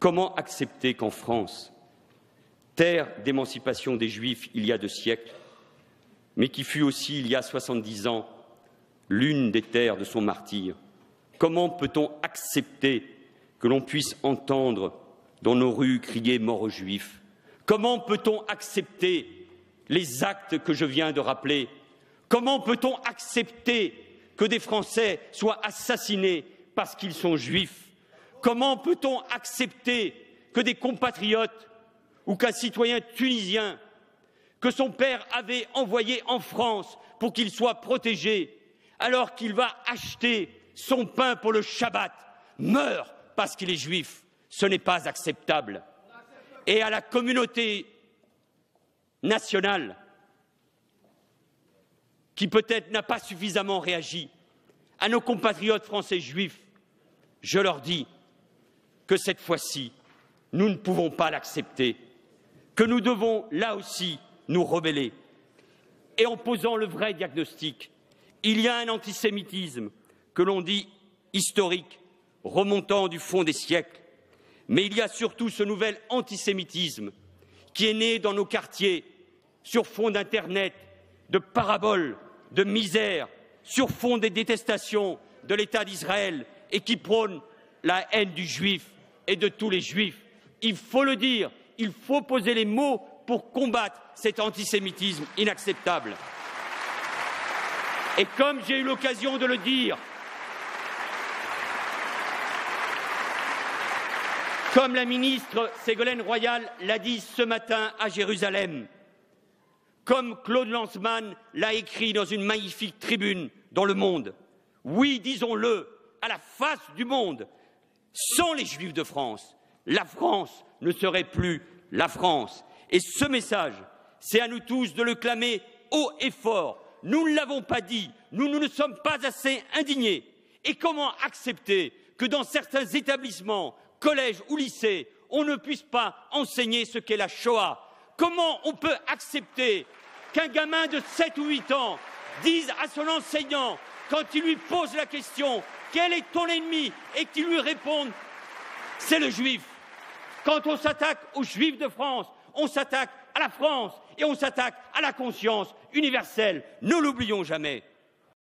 Comment accepter qu'en France, terre d'émancipation des Juifs il y a 2 siècles, mais qui fut aussi, il y a 70 ans, l'une des terres de son martyre, comment peut-on accepter que l'on puisse entendre dans nos rues crier mort aux Juifs? Comment peut-on accepter les actes que je viens de rappeler? Comment peut-on accepter que des Français soient assassinés parce qu'ils sont juifs? Comment peut-on accepter que des compatriotes ou qu'un citoyen tunisien que son père avait envoyé en France pour qu'il soit protégé, alors qu'il va acheter son pain pour le Shabbat, meure parce qu'il est juif? Ce n'est pas acceptable. Et à la communauté nationale, qui peut-être n'a pas suffisamment réagi, à nos compatriotes français juifs, je leur dis que cette fois-ci, nous ne pouvons pas l'accepter, que nous devons là aussi nous rebeller. Et en posant le vrai diagnostic, il y a un antisémitisme que l'on dit historique, remontant du fond des siècles, mais il y a surtout ce nouvel antisémitisme qui est né dans nos quartiers sur fond d'Internet, de paraboles, de misère, sur fond des détestations de l'État d'Israël et qui prône la haine du juif et de tous les juifs. Il faut le dire, il faut poser les mots pour combattre cet antisémitisme inacceptable. Et comme j'ai eu l'occasion de le dire, comme la ministre Ségolène Royal l'a dit ce matin à Jérusalem, comme Claude Lanzmann l'a écrit dans une magnifique tribune dans Le Monde, oui, disons-le, à la face du monde, sans les Juifs de France, la France ne serait plus la France. Et ce message, c'est à nous tous de le clamer haut et fort. Nous ne l'avons pas dit, nous ne sommes pas assez indignés. Et comment accepter que dans certains établissements, collèges ou lycées, on ne puisse pas enseigner ce qu'est la Shoah? Comment on peut accepter qu'un gamin de 7 ou 8 ans dise à son enseignant, quand il lui pose la question « Quel est ton ennemi ?», et qu'il lui réponde « C'est le juif ». Quand on s'attaque aux Juifs de France, on s'attaque à la France et on s'attaque à la conscience universelle. Ne l'oublions jamais.